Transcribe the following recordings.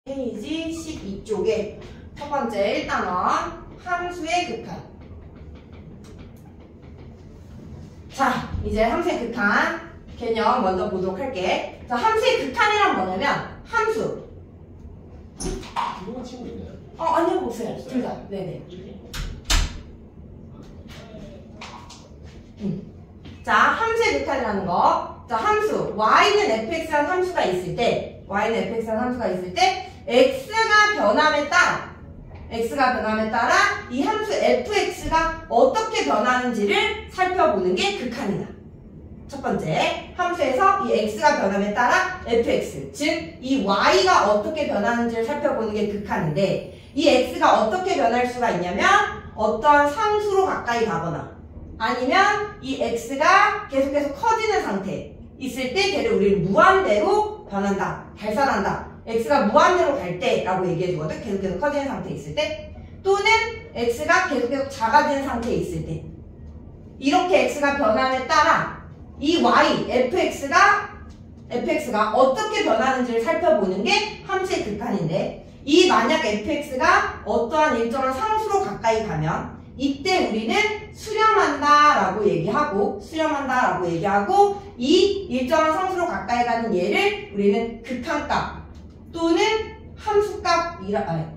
페이지 12쪽에 첫 번째 1단원 함수의 극한. 자, 이제 함수의 극한 개념 먼저 보도록 할게. 자, 함수의 극한이란 뭐냐면 함수. 궁금한 친구 있나요? 아니요, 보세요. 둘 다. 네네. 자, 함수의 극한이라는 거. 자, 함수 y는 fx라는 함수가 있을 때, x가 변함에 따라 이 함수 fx가 어떻게 변하는지를 살펴보는 게 극한이다. 첫 번째, 함수에서 이 x가 변함에 따라 fx, 즉 이 y가 어떻게 변하는지를 살펴보는 게 극한인데, 이 x가 어떻게 변할 수가 있냐면 어떠한 상수로 가까이 가거나 아니면 이 x가 계속해서 커지는 상태 있을 때 걔를 우리는 무한대로 변한다, 발산한다. x가 무한대로 갈 때라고 얘기해주거든. 계속해서 커지는 상태에 있을 때, 또는 x가 계속해서 작아지는 상태에 있을 때, 이렇게 x가 변함에 따라 이 y, fx가 어떻게 변하는지를 살펴보는 게 함수의 극한인데, 이 만약 fx가 어떠한 일정한 상수로 가까이 가면 이때 우리는 수렴한다라고 얘기하고 이 일정한 상수로 가까이 가는 얘를 우리는 극한값 또는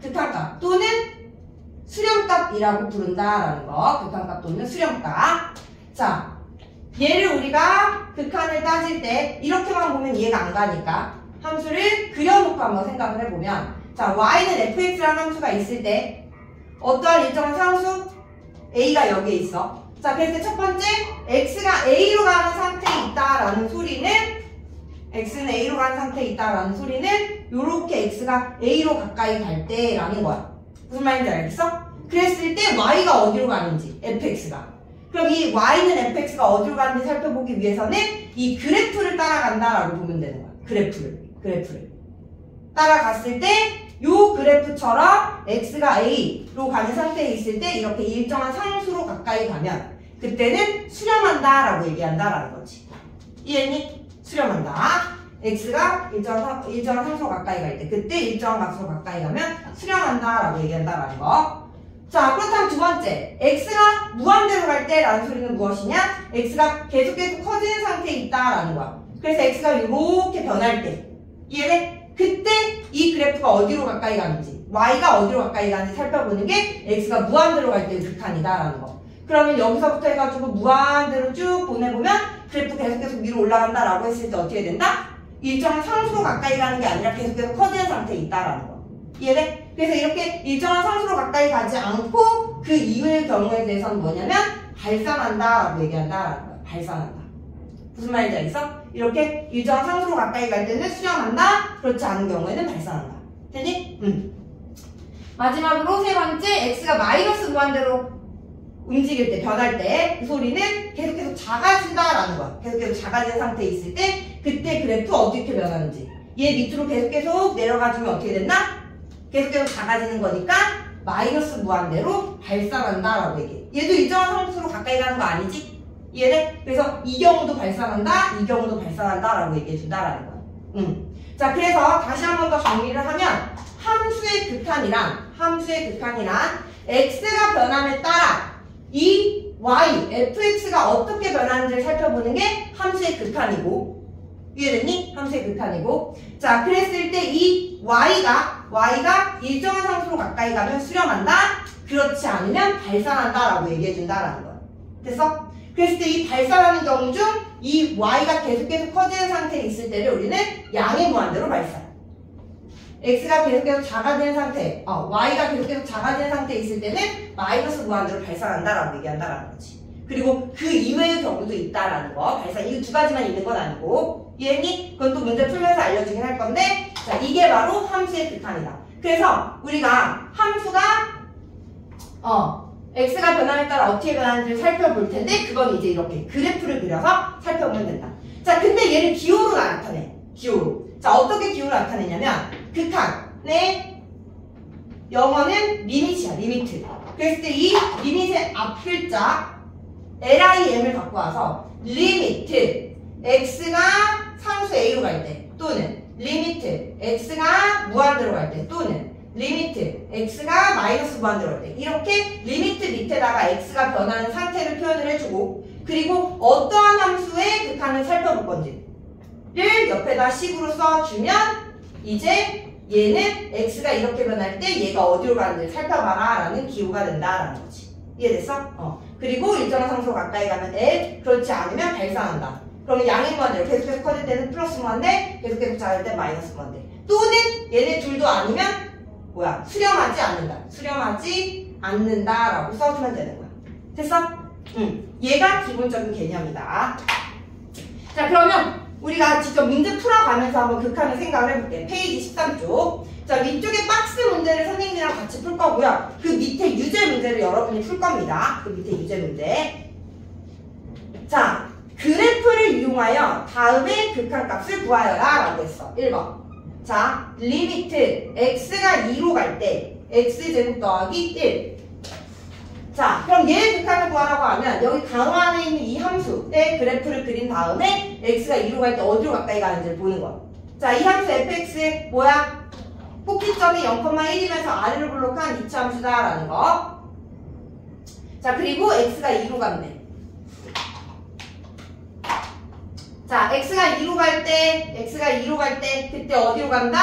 극한값 또는 수렴값이라고 부른다라는 거. 극한값 또는 수렴값. 자, 얘를 우리가 극한을 따질 때 이렇게만 보면 이해가 안 가니까 함수를 그려놓고 한번 생각을 해보면, 자, y는 fx라는 함수가 있을 때 어떠한 일정한 상수 a가 여기에 있어. 자, 그래서 첫 번째, x가 a로 가는 상태에 있다라는 소리는, x는 a로 가는 상태에 있다라는 소리는 요렇게 x가 a로 가까이 갈 때라는 거야. 무슨 말인지 알겠어? 그랬을 때 y가 어디로 가는지, fx가. 그럼 이 y는 fx가 어디로 가는지 살펴보기 위해서는 이 그래프를 따라간다라고 보면 되는 거야. 그래프를 따라갔을 때 요 그래프처럼 x가 a로 가는 상태에 있을 때 이렇게 일정한 상수로 가까이 가면 그때는 수렴한다라고 얘기한다라는 거지. 이해했니? 수렴한다. x가 일정한 상수로 가까이 갈 때, 그때 일정한 값으로 가까이 가면 수렴한다라고 얘기한다라는 거. 자, 그렇다면 두 번째, x가 무한대로 갈 때라는 소리는 무엇이냐? x가 계속해서 커지는 상태에 있다라는 거야. 그래서 x가 이렇게 변할 때, 이해돼? 그때 이 그래프가 어디로 가까이 가는지, y가 어디로 가까이 가는지 살펴보는 게 x가 무한대로 갈 때 극한이다라는 거. 그러면 여기서부터 해가지고 무한대로 쭉 보내보면 그래프 계속해서 위로 올라간다라고 했을 때 어떻게 된다? 일정한 상수로 가까이 가는 게 아니라 계속해서 커지는 상태에 있다라는 거. 이해돼? 그래서 이렇게 일정한 상수로 가까이 가지 않고 그 이후의 경우에 대해서는 뭐냐면 발산한다라고 얘기한다라는 거야. 발산한다. 무슨 말인지 알겠어? 이렇게 일정한 상수로 가까이 갈 때는 수렴한다. 그렇지 않은 경우에는 발산한다. 되니? 마지막으로 세 번째, x가 마이너스 무한대로 움직일 때, 변할 때 그 소리는 계속해서 작아진다라는 거야. 계속해서 작아진 상태에 있을 때 그때 그래프 어떻게 변하는지, 얘 밑으로 계속 내려가주면 어떻게 된다? 계속해서 작아지는 거니까 마이너스 무한대로 발산한다라고 얘기해. 얘도 일정한 상수로 가까이 가는 거 아니지? 이해돼? 그래서 이 경우도 발산한다, 이 경우도 발산한다라고 얘기해준다라는 거야. 자, 그래서 다시 한 번 더 정리를 하면 함수의 극한이란 x가 변함에 따라 이 y, fx가 어떻게 변하는지를 살펴보는 게 함수의 극한이고, 이해됐니? 함수의 극한이고. 자, 그랬을 때 이 y가 일정한 상수로 가까이 가면 수렴한다, 그렇지 않으면 발산한다라고 얘기해준다라는 거야. 됐어? 그랬을 때 이 발산하는 경우 중 이 y가 계속해서 커지는 상태에 있을 때를 우리는 양의 무한대로 발산. x가 계속해서 작아지는 상태, y가 계속해서 작아지는 상태에 있을 때는 마이너스 무한대로 발산한다라고 얘기한다라는 거지. 그리고 그 이외의 경우도 있다라는 거. 발산, 이거 두 가지만 있는 건 아니고. 이해했니? 그건 또 문제 풀면서 알려주긴 할 건데, 자, 이게 바로 함수의 극한이다. 그래서 우리가 함수가 x가 변함에 따라 어떻게 변하는지를 살펴볼 텐데, 그건 이제 이렇게 그래프를 그려서 살펴보면 된다. 자, 근데 얘를 기호로 나타내. 기호로. 자, 어떻게 기호로 나타내냐면, 극한의 영어는 리밋이야, 리미트. 그랬을 때 이 리밋의 앞 글자 lim을 갖고 와서 리미트 x가 상수 a로 갈 때, 또는 리미트 x가 무한대로 갈 때 또는 리미트 x가 마이너스 무한대로 갈 때 이렇게 리미트 밑에다가 x가 변하는 상태를 표현을 해주고 그리고 어떠한 함수의 극한을 살펴볼 건지를 옆에다 식으로 써주면 이제 얘는 x가 이렇게 변할 때 얘가 어디로 가는지 살펴봐라 라는 기호가 된다라는 거지. 이해됐어? 그리고 일정한 상수로 가까이 가면 L, 그렇지 않으면 발산한다. 그러면 양의 무한대로 계속 커질 때는 플러스 무한대, 계속 작을 때 마이너스 무한대. 또는 얘네 둘도 아니면 뭐야? 수렴하지 않는다. 수렴하지 않는다라고 써주면 되는 거야. 됐어? 얘가 기본적인 개념이다. 자, 그러면 우리가 직접 문제 풀어가면서 한번 극한을 생각을 해볼게. 페이지 13쪽. 자, 위쪽에 박스 문제를 선생님이랑 같이 풀 거고요. 그 밑에 유제 문제를 여러분이 풀 겁니다. 그 밑에 유제 문제. 자, 그래프를 이용하여 다음에 극한값을 구하여라 라고 했어. 1번. 자, 리미트 x가 2로 갈 때 x제곱 더하기 1. 자, 그럼 얘의 극한을 구하라고 하면 여기 가로 안에 있는 이 함수의 그래프를 그린 다음에 x가 2로 갈 때 어디로 가까이 가는지를 보는 거야. 자, 이 함수 fx 뭐야? 꼭지점이 0,1이면서 아래로 블록한 이차 함수다라는 거. 자, 그리고 x가 2로 갔네. 자, x가 2로 갈 때 그때 어디로 간다?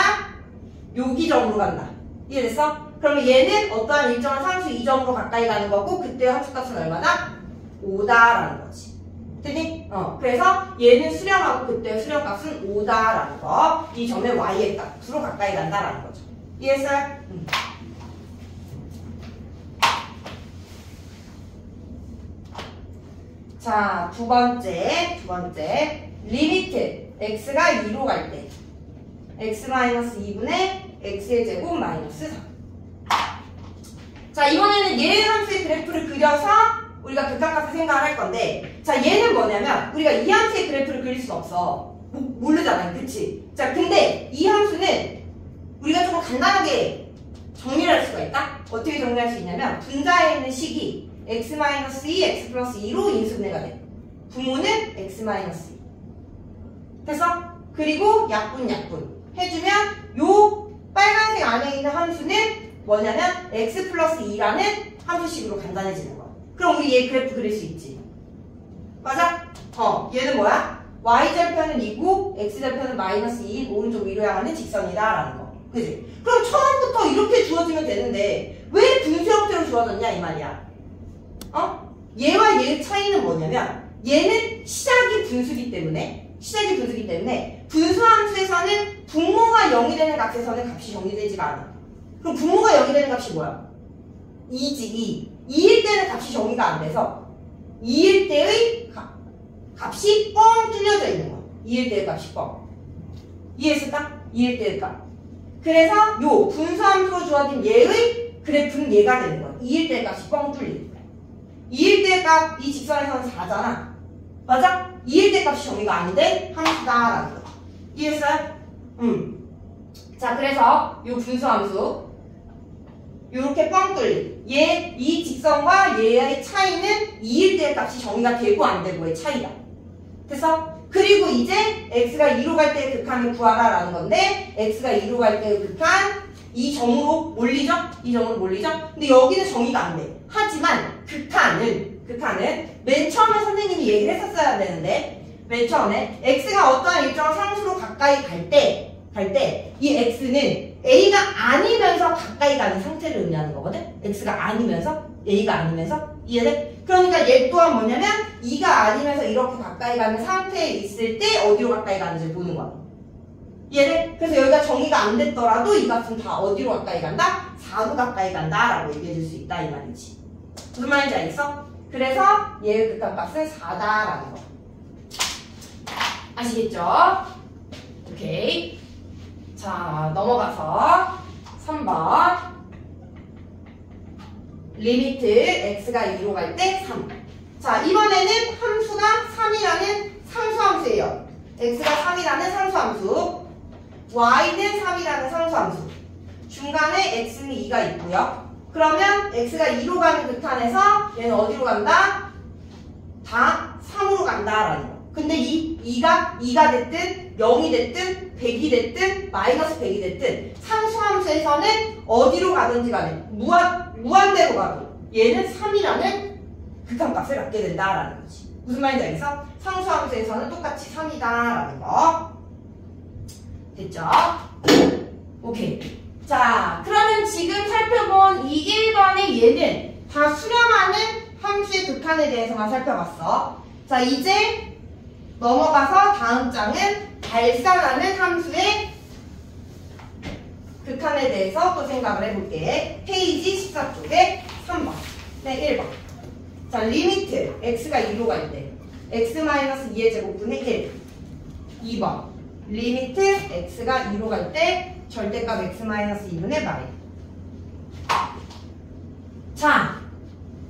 여기점으로 간다. 이해됐어? 그러면 얘는 어떠한 일정한 상수 2점으로 가까이 가는 거고 그때 함수값은 얼마다? 5다라는 거지. 됐니? 그래서 얘는 수렴하고 그때 수렴값은 5다라는 거. 이 점의 y의 값으로 가까이 간다라는 거죠. 이해했어요? 자, 두 번째. 리미트 x가 2로 갈 때 x-2분의 x의 제곱 마이너스 3. 자, 이번에는 얘 함수의 그래프를 그려서 우리가 극한값을 생각을 할 건데, 자, 얘는 뭐냐면 우리가 이 함수의 그래프를 그릴 수 없어. 모르잖아요. 그치? 자, 근데 이 함수는 우리가 조금 간단하게 정리를 할 수가 있다? 어떻게 정리할 수 있냐면 분자에 있는 식이 x-2, x 플러스 2로 인수분해가 돼. 분모는 x-2. 됐어? 그리고 약분 해주면 요 빨간색 안에 있는 함수는 뭐냐면 x 플러스 2라는 함수식으로 간단해지는 거야. 그럼 우리 얘 그래프 그릴 수 있지. 맞아? 얘는 뭐야? y절편은 2고 x절편은 마이너스 2인 오른쪽 위로 향하는 직선이다 라는 거. 그지? 그럼 처음부터 이렇게 주어지면 되는데 왜 분수 형태로 주어졌냐 이 말이야. 얘와 얘의 차이는 뭐냐면 얘는 시작이 분수기 때문에 분수함수에서는 분모가 0이 되는 값에서는 값이 정리되지가 않아. 그럼 분모가 0이 되는 값이 뭐야? 2지. 2일 때는 값이 정리가 안 돼서 2일 때의 값이 뻥 뚫려져 있는 거야. 2일 때의 값이 뻥. 이해했을까? 2일 때의 값. 그래서 요 분수함수로 주어진 얘의 그래프는 얘가 되는 거야. 2일 때의 값이 뻥 뚫리는 거야. 2일 때의 값 이 직선에서는 4잖아. 맞아? 2일 때 값이 정리가 안 된 함수다라는 거. 이해했어요? 자, 그래서 요 분수함수 요렇게 뻥 뚫린 이 직선과 얘의 차이는 2일 때의 값이 정리가 되고 안 되고의 차이다. 됐어? 그리고 이제 x가 2로 갈 때의 극한을 구하라 라는 건데 x가 2로 갈 때의 극한 이 점으로 몰리죠? 이 점으로 몰리죠? 근데 여기는 정의가 안 돼. 하지만 극한은 맨 처음에 선생님이 얘기를 했었어야 되는데 맨 처음에 x가 어떠한 일정한 상수로 가까이 갈 때 이 x는 a가 아니면서 가까이 가는 상태를 의미하는 거거든? x가 아니면서 a가 아니면서 이해돼? 그러니까 얘 또한 뭐냐면 2가 아니면서 이렇게 가까이 가는 상태에 있을 때 어디로 가까이 가는지 보는 거야. 이해돼? 그래서 여기가 정의가 안 됐더라도 이 값은 다 어디로 가까이 간다? 4로 가까이 간다 라고 얘기해 줄 수 있다 이 말이지. 무슨 말인지 알겠어? 그래서 얘의 극한값은 4다라는 거. 아시겠죠? 오케이. 자, 넘어가서 3번. 리미트 x가 2로 갈 때 3. 자, 이번에는 함수가 3이라는 상수함수예요. x가 3이라는 상수함수, y는 3이라는 상수함수. 중간에 x는 2가 있고요. 그러면 x가 2로 가는 극한에서 얘는 어디로 간다? 다 3으로 간다라는 거. 근데 2가 됐든 0이 됐든 100이 됐든 마이너스 100이 됐든 상수함수에서는 어디로 가든지 간에 무한대로 가도 얘는 3이라는 극한값을 갖게 된다라는 거지. 무슨 말인지 알겠어? 상수함수에서는 똑같이 3이다라는 거. 됐죠? 오케이. 자, 그러면 지금 살펴본 이 1번의 얘는 다 수렴하는 함수의 극한에 대해서만 살펴봤어. 자, 이제 넘어가서 다음 장은 발산하는 함수의 극한에 대해서 또 생각을 해볼게. 페이지 14쪽에 3번. 네, 1번. 자, 리미트 x가 2로 갈 때 x-2의 제곱분의 1. 2번. 리미트 x가 2로 갈 때 절대값 x-2분의 마이. 자,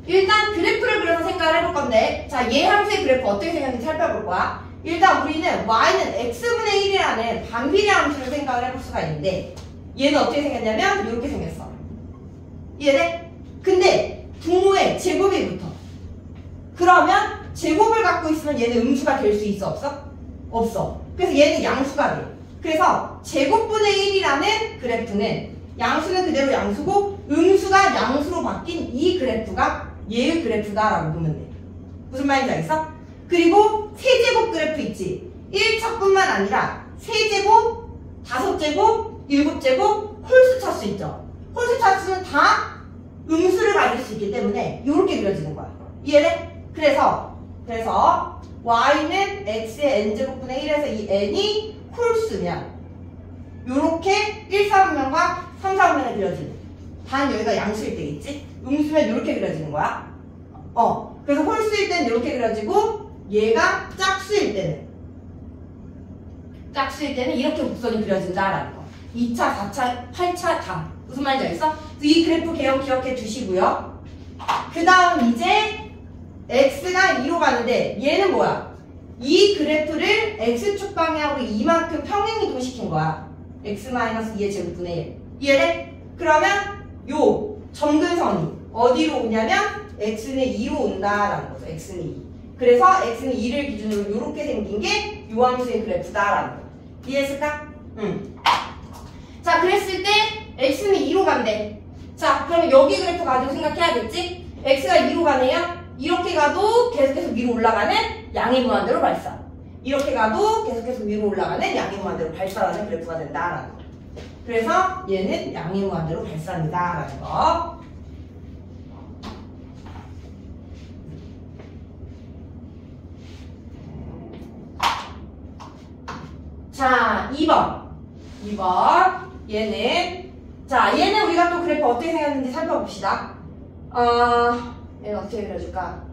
일단 그래프를 그려서 생각을 해볼 건데, 자, 얘 함수의 그래프 어떻게 생겼는지 살펴볼 거야. 일단 우리는 y는 x분의 1이라는 반비례 함수를 생각을 해볼 수가 있는데, 얘는 어떻게 생겼냐면 이렇게 생겼어. 이해돼? 근데 분모에 제곱이 붙어. 그러면 제곱을 갖고 있으면 얘는 음수가 될 수 있어? 없어? 없어. 그래서 얘는 양수가 돼. 그래서 제곱분의 1이라는 그래프는 양수는 그대로 양수고 음수가 양수로 바뀐 이 그래프가 얘의 그래프다라고 보면 돼. 무슨 말인지 알겠어? 그리고 세제곱 그래프 있지? 1차뿐만 아니라 세제곱, 5제곱, 7제곱, 홀수 차수 있죠? 홀수 차수는 다 음수를 가질 수 있기 때문에 이렇게 그려지는 거야. 이해돼? 그래서 y는 x의 n제곱분의 1에서 이 n이 홀수면 요렇게 1, 4분면과 3, 4분면에 그려지는. 단 여기가 양수일 때겠지? 음수면 이렇게 그려지는 거야. 그래서 홀수일 때는 이렇게 그려지고 얘가 짝수일 때는 이렇게 곡선이 그려진다라는 거. 2차, 4차, 8차 다. 무슨 말인지 알겠어? 이 그래프 개형 기억해 두시고요. 그 다음 이제 x가 2로 가는데 얘는 뭐야? 이 그래프를 x축 방향으로 이만큼 평행 이동시킨 거야. x-2의 제곱분의 1. 이해돼? 그러면 요 점근선이 어디로 오냐면 x는 2로 온다라는 거죠. x는 2. 그래서 x는 2를 기준으로 이렇게 생긴 게 요 함수의 그래프다라는 거. 이해했을까? 응. 자, 그랬을 때 x는 2로 간대. 자, 그러면 여기 그래프 가지고 생각해야겠지? x가 2로 가네요. 이렇게 가도 계속해서 위로 올라가는 양의 무한대로 발산. 이렇게 가도 계속해서 위로 올라가는 양의 무한대로 발산하는 그래프가 된다라는 거. 그래서 얘는 양의 무한대로 발산이다라는 거. 자, 2번. 얘는 우리가 또 그래프 어떻게 생겼는지 살펴봅시다. 얘는 어떻게 그려줄까?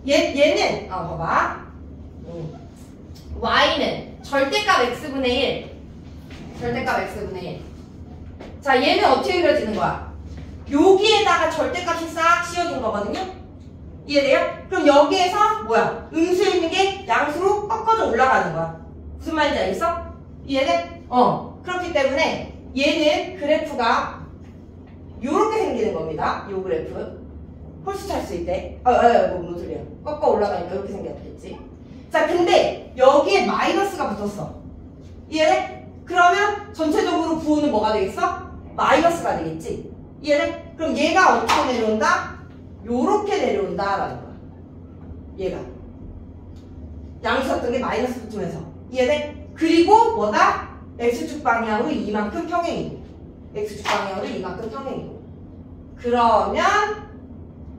얘는 봐봐. y는 절대값 x분의 1. 자, 얘는 어떻게 그려지는 거야? 여기에다가 절대값이 싹 씌워진 거거든요? 이해돼요? 그럼 여기에서 뭐야? 음수에 있는 게 양수로 꺾어져 올라가는 거야. 무슨 말인지 알겠어? 이해돼? 그렇기 때문에 얘는 그래프가 요렇게 생기는 겁니다. 요 그래프. 홀수 찰수일 때. 뭔 소리야. 꺾어 올라가니까 이렇게 생겼겠지. 자, 근데 여기에 마이너스가 붙었어. 이해돼? 그러면 전체적으로 부호는 뭐가 되겠어? 마이너스가 되겠지. 이해돼? 그럼 얘가 어떻게 내려온다? 요렇게 내려온다라는 거야. 얘가. 양수였던 게 마이너스 붙으면서. 이해돼? 그리고 뭐다? x축 방향으로 이만큼 평행이고. x축 방향으로 이만큼 평행이고. 그러면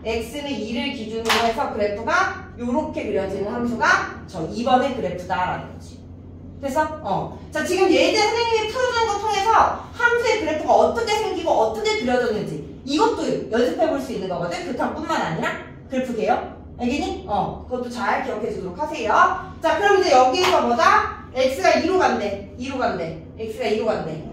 x는 2를 기준으로 해서 그래프가 요렇게 그려지는 함수가 저 2번의 그래프다라는 거지. 됐어? 자, 지금 예제 선생님이 풀어주는 거 통해서 함수의 그래프가 어떻게 생기고 어떻게 그려졌는지 이것도 연습해 볼 수 있는 거거든. 극한뿐만 아니라 그래프 개요. 알겠니? 그것도 잘 기억해 주도록 하세요. 자, 그럼 이제 여기에서 뭐다? x가 2로 간대. x가 2로 간대.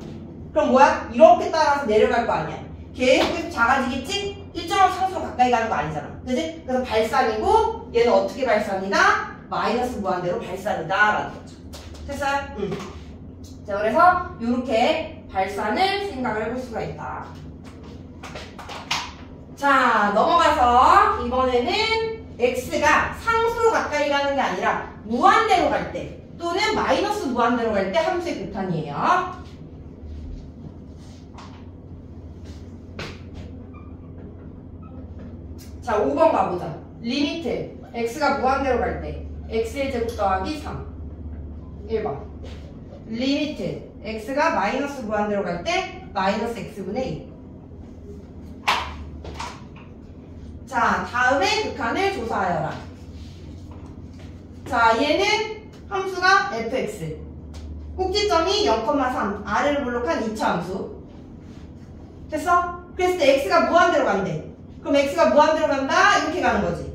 그럼 뭐야? 이렇게 따라서 내려갈 거 아니야. 계속 작아지겠지? 일정한 상수로 가까이 가는 거 아니잖아. 그지? 그래서 발산이고 얘는 어떻게 발산이다? 마이너스 무한대로 발산이다 라는 거죠. 됐어요? 자, 그래서 이렇게 발산을 생각을 해볼 수가 있다. 자, 넘어가서 이번에는 x가 상수로 가까이 가는 게 아니라 무한대로 갈 때 또는 마이너스 무한대로 갈 때 함수의 극한이에요. 자, 5번 가보자. 리미트 x가 무한대로 갈 때 x의 제곱 더하기 3. 1번. 리미트 x가 마이너스 무한대로 갈 때 마이너스 x분의 2. 자, 다음에 극한을 조사하여라. 자, 얘는 함수가 fx. 꼭지점이 0,3. 아래를 볼록한 2차 함수. 됐어? 그랬을 때 x가 무한대로 간대. 그럼 x가 무한대로 간다? 이렇게 가는 거지.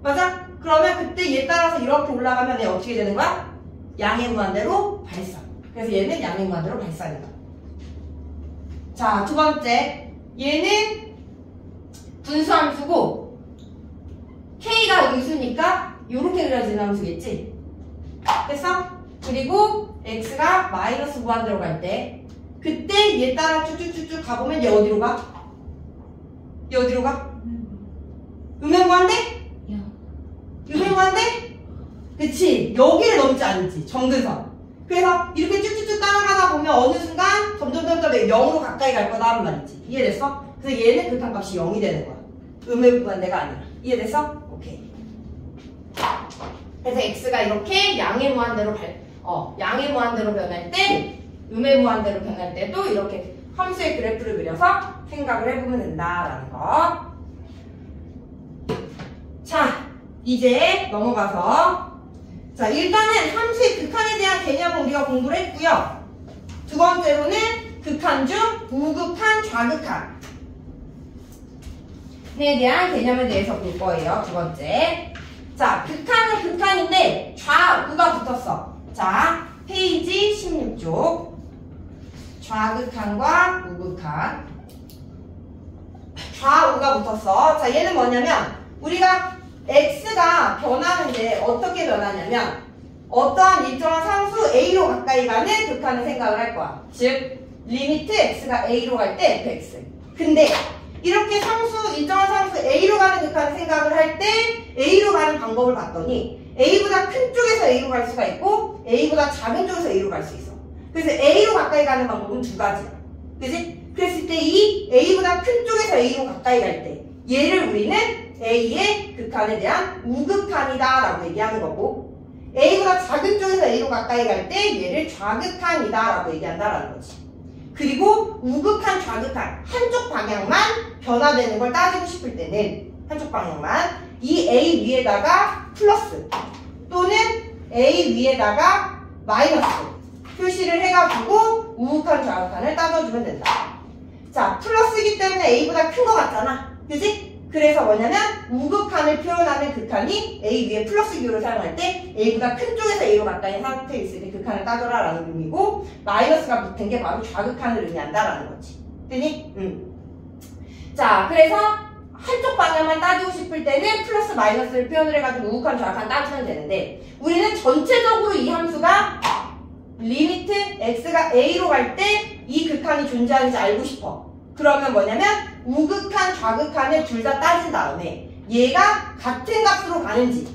맞아? 그러면 그때 얘 따라서 이렇게 올라가면 얘 어떻게 되는 거야? 양의 무한대로 발산. 그래서 얘는 양의 무한대로 발산이다. 자, 두 번째. 얘는 분수함수고 k가 여기 수니까 이렇게 그려지는 함수겠지? 됐어? 그리고 x가 마이너스 무한대로 갈 때 그때 얘 따라 쭉쭉쭉쭉 가보면 얘 어디로 가? 얘 어디로 가? 음행무한대? 음행무한대? 그치? 여기를 넘지 않지. 정근선. 그래서 이렇게 쭉쭉쭉 따라가다 보면 어느 순간 점점 0으로 가까이 갈 거다 하는 말이지. 이해됐어? 그래서 얘는 극한값이 0이 되는 거야. 음행무한대가 아니라. 이해됐어? 오케이. 그래서 x가 이렇게 양의 무한대로 양의 무한대로 변할 때, 음의 무한대로 변할 때도 이렇게 함수의 그래프를 그려서 생각을 해보면 된다라는 거. 자, 이제 넘어가서 자, 일단은 함수의 극한에 대한 개념은 우리가 공부를 했고요. 두 번째로는 극한 중 우극한, 좌극한에 대한 개념에 대해서 볼 거예요. 두 번째. 자, 극한은 극한인데 좌우가 붙었어. 자, 페이지 16쪽. 좌극한과 우극한. 좌우가 붙었어. 자, 얘는 뭐냐면 우리가 x가 변하는데 어떻게 변하냐면 어떠한 일정한 상수 a로 가까이 가는 극한을 생각을 할 거야. 즉 리미트 x가 a로 갈 때 fx. 근데 이렇게 일정한 상수 a로 가는 극한을 생각을 할 때 a로 가는 방법을 봤더니 a보다 큰 쪽에서 a로 갈 수가 있고 a보다 작은 쪽에서 a로 갈 수 있어. 그래서 a로 가까이 가는 방법은 두 가지야. 그치? 그랬을 때 이 a보다 큰 쪽에서 a로 가까이 갈 때 얘를 우리는 a의 극한에 대한 우극한이다 라고 얘기하는 거고 a보다 작은 쪽에서 a로 가까이 갈 때 얘를 좌극한이다 라고 얘기한다라는 거지. 그리고 우극한, 좌극한 한쪽 방향만 변화되는 걸 따지고 싶을 때는 한쪽 방향만 이 a 위에다가 플러스 또는 a 위에다가 마이너스 표시를 해가지고 우극한, 좌극한을 따져주면 된다. 자, 플러스이기 때문에 a보다 큰 거 같잖아. 그지? 그래서 뭐냐면 우극한을 표현하는 극한이 a 위에 플러스 기호를 사용할 때 a보다 큰 쪽에서 a로 가까이 상태에 있을 때 극한을 따져라 라는 의미고 마이너스가 붙은 게 바로 좌극한을 의미한다 라는 거지. 되니? 자, 그래서 한쪽 방향만 따지고 싶을 때는 플러스 마이너스를 표현을 해가지고 우극한, 좌극한 따지면 되는데 우리는 전체적으로 이 함수가 리미트 x가 a로 갈 때 이 극한이 존재하는지 알고 싶어. 그러면 뭐냐면 우극한, 좌극한을 둘 다 따진 다음에 얘가 같은 값으로 가는지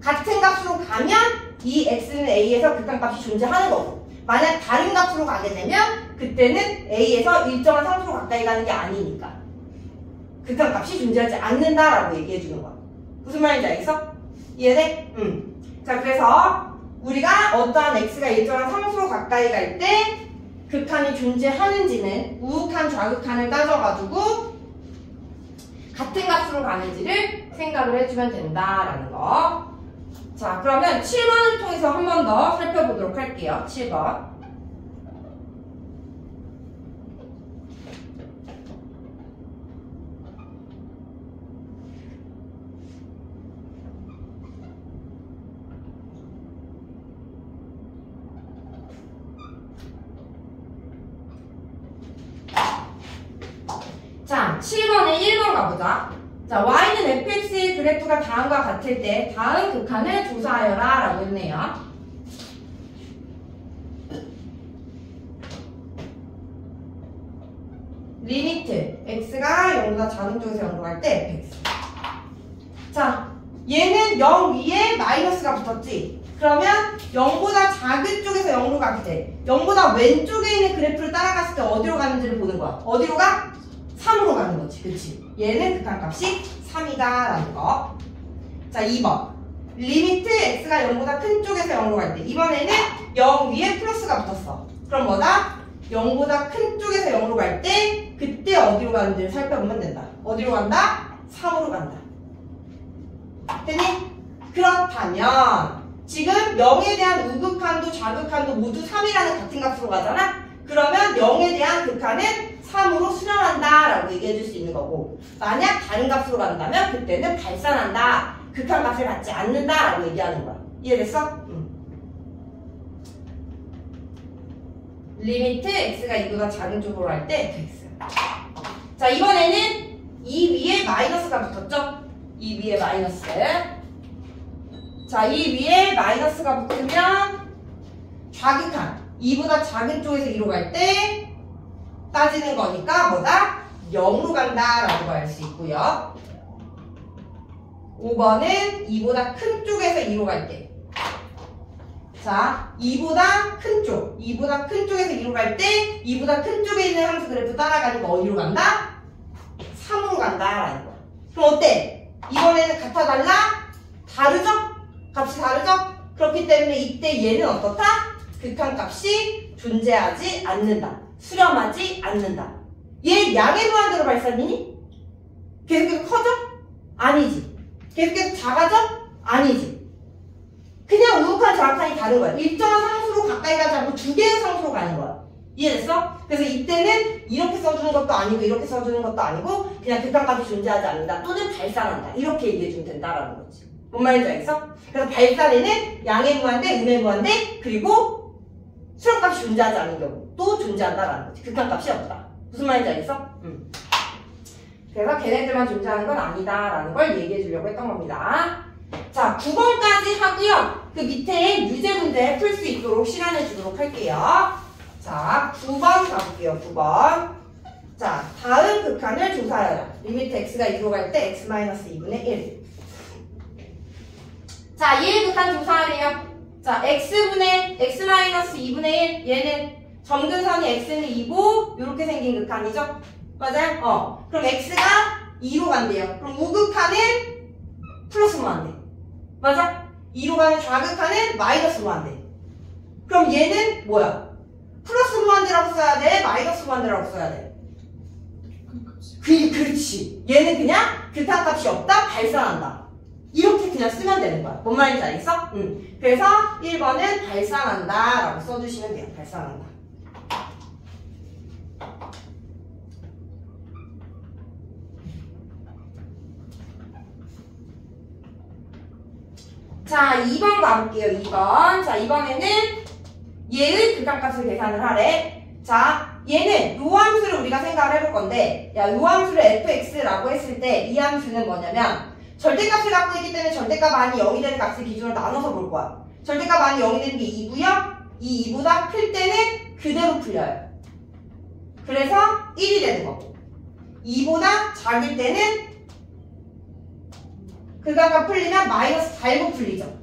같은 값으로 가면 이 x는 a에서 극한값이 존재하는 거고 만약 다른 값으로 가게 되면 그때는 a에서 일정한 상수로 가까이 가는 게 아니니까 극한값이 존재하지 않는다라고 얘기해주는 거야. 무슨 말인지 알겠어? 이해돼? 자, 그래서 우리가 어떠한 x가 일정한 상수로 가까이 갈 때 극한이 존재하는지는 우극한, 좌극한을 따져가지고 같은 값으로 가는지를 생각을 해주면 된다라는 거. 자, 그러면 7번을 통해서 한 번 더 살펴보도록 할게요. 7번. 자, 7번에 1번 가보자. 자, y는 fx의 그래프가 다음과 같을 때 다음 극한을 조사하여라 라고 했네요. 리미트 x가 0보다 작은 쪽에서 0으로 갈 때 fx. 자, 얘는 0 위에 마이너스가 붙었지? 그러면 0보다 작은 쪽에서 0으로 갈 때 0보다 왼쪽에 있는 그래프를 따라갔을 때 어디로 가는지를 보는 거야. 어디로 가? 3으로 가는 거지. 그치? 얘는 극한값이 3이다 라는 거. 자, 2번. 리미트 x가 0보다 큰 쪽에서 0으로 갈 때 이번에는 0 위에 플러스가 붙었어. 그럼 뭐다? 0보다 큰 쪽에서 0으로 갈 때 그때 어디로 가는지를 살펴보면 된다. 어디로 간다? 3으로 간다. 됐니? 그렇다면 지금 0에 대한 우극한도 좌극한도 모두 3이라는 같은 값으로 가잖아? 그러면 0에 대한 극한은 3으로 수렴한다 라고 얘기해 줄 수 있는 거고, 만약 다른 값으로 간다면 그때는 발산한다, 극한 값을 갖지 않는다 라고 얘기하는 거야. 이해됐어? 리미트 x가 2보다 작은 쪽으로 할 때 fx. 자, 이번에는 2 위에 마이너스가 붙었죠? 2 위에 마이너스. 자, 이 위에 마이너스가 붙으면 좌극한 2보다 작은 쪽에서 2로 갈 때 따지는 거니까 뭐다? 0으로 간다 라고 할 수 있고요. 5번은 2보다 큰 쪽에서 2로 갈 때, 자, 2보다 큰 쪽, 2보다 큰 쪽에서 2로 갈 때 2보다 큰 쪽에 있는 함수 그래프 따라가니까 어디로 간다? 3으로 간다 라는 거야. 그럼 어때? 이번에는 같아 달라? 다르죠? 값이 다르죠? 그렇기 때문에 이때 얘는 어떻다? 극한값이 존재하지 않는다. 수렴하지 않는다. 얘 양의 무한대로 발산이니? 계속해서 커져? 아니지. 계속해서 작아져? 아니지. 그냥 우극한 좌극한이 다른 거야. 일정한 상수로 가까이 가지 않고 두 개의 상수로 가는 거야. 이해됐어? 그래서 이때는 이렇게 써주는 것도 아니고 이렇게 써주는 것도 아니고 그냥 극한값이 존재하지 않는다 또는 발산한다 이렇게 얘기해주면 된다라는 거지. 뭔 말인지 알겠어? 그래서 발산에는 양의 무한대, 음의 무한대, 그리고 수렴값이 존재하지 않는 경우 또 존재한다라는 거지. 극한값이 없다. 무슨 말인지 알겠어? 그래서 걔네들만 존재하는 건 아니다라는 걸 얘기해 주려고 했던 겁니다. 자, 9번까지 하고요. 그 밑에 유제 문제 풀 수 있도록 실현해 주도록 할게요. 자, 9번 가볼게요. 9번. 자, 다음 극한을 조사하여라. 리미트 x가 2로 갈 때 x-2분의 1. 자, 얘의 극한 조사하래요. 자, x분의 x-2분의 1. 얘는 점근선이 x는 2고 이렇게 생긴 극한이죠? 맞아요? 그럼 x가 2로 간대요. 그럼 우극한은 플러스로 한대. 맞아? 2로 가는 좌극한은 마이너스로 한대. 그럼 얘는 뭐야? 플러스로 한대라고 써야 돼? 마이너스로 한대라고 써야 돼? 그렇지. 얘는 그냥 극한값이 없다? 발산한다. 이렇게 그냥 쓰면 되는 거야. 뭔 말인지 알겠어? 그래서 1번은 발산한다 라고 써주시면 돼요. 발산한다. 자, 2번 가볼게요. 2번. 자, 이번에는 얘의 극한값을 계산을 하래. 자, 얘는 요 함수를 우리가 생각을 해볼 건데, 야, 요 함수를 fx라고 했을 때 이 함수는 뭐냐면 절대값을 갖고 있기 때문에 절대값 안이 0이 되는 값을 기준으로 나눠서 볼 거야. 절대값 안이 0이 되는 게 2고요. 이 2보다 클 때는 그대로 풀려요. 그래서 1이 되는 거고, 2보다 작을 때는 극한값 풀리면 마이너스 달고 풀리죠.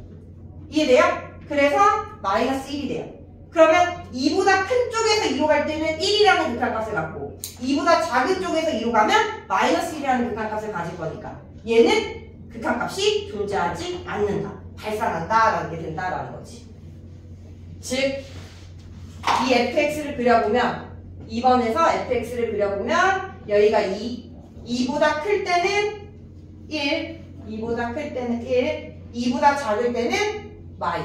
이해돼요? 그래서 마이너스 1이 돼요. 그러면 2보다 큰 쪽에서 2로 갈 때는 1이라는 극한값을 갖고 2보다 작은 쪽에서 2로 가면 마이너스 1이라는 극한값을 가질 거니까 얘는 극한값이 존재하지 않는다. 발산한다라는 게 된다라는 거지. 즉, 이 fx를 그려보면 2번에서 fx를 그려보면 여기가 2보다 클 때는 1, 2보다 클 때는 1, 2보다 작을 때는 마이.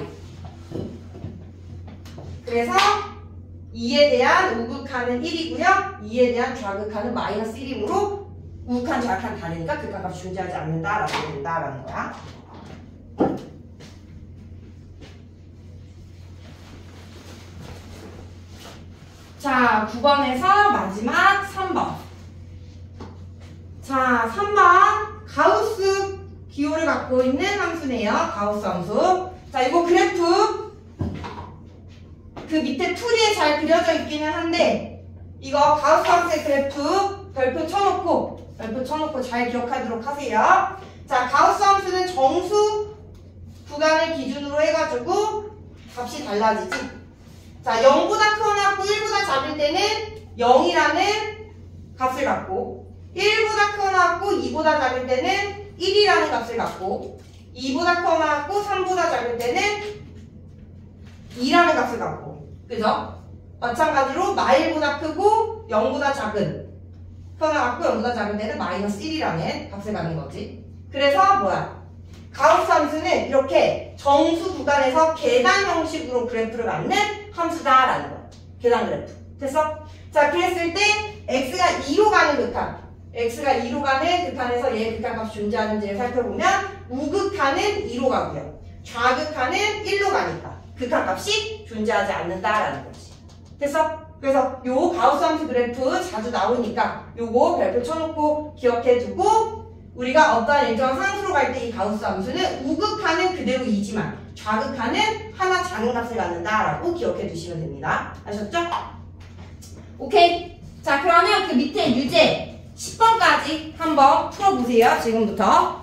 그래서 2에 대한 우극한은 1이고요. 2에 대한 좌극한은 마이너스 1이므로 우극한, 좌극한 다르니까 극한값이 존재하지 않는다라고 된다라는 거야. 자, 9번에서 마지막 3번. 자, 3번. 가우스 기호를 갖고 있는 함수네요. 가우스 함수. 자, 이거 그래프 그 밑에 풀이에 잘 그려져 있기는 한데 이거 가우스 함수의 그래프 별표 쳐놓고 별표 쳐놓고 잘 기억하도록 하세요. 자, 가우스 함수는 정수 구간을 기준으로 해가지고 값이 달라지지. 자, 0보다 크거나 1보다 작을 때는 0이라는 값을 갖고 1보다 크거나 2보다 작을 때는 1이라는 값을 갖고 2보다 크거나 3보다 작을 때는 2라는 값을 갖고 그죠? 마찬가지로 마일보다 크고 0보다 작은 크거나 0보다 작은 때는 마이너스 1이라는 값을 갖는 거지. 그래서 뭐야? 가우스 함수는 이렇게 정수 구간에서 계단 형식으로 그래프를 갖는 함수다라는 거야. 계단 그래프. 됐어? 자, 그랬을 때 x가 2로 가는 극한, x가 2로 가는 극한에서 얘의 극한값이 존재하는지를 살펴보면 우극한은 2로 가고요. 좌극한은 1로 가니까 극한값이 존재하지 않는다라는 거지. 됐어? 그래서 요 가우스 함수 그래프 자주 나오니까 요거 별표 쳐놓고 기억해두고 우리가 어떠한 일정한 상수로 갈 때 이 가우스 함수는 우극한은 그대로 2지만 좌극한은 하나 작은 값을 갖는다라고 기억해 두시면 됩니다. 아셨죠? 오케이. 자, 그러면 그 밑에 유제 10번까지 한번 풀어보세요. 지금부터.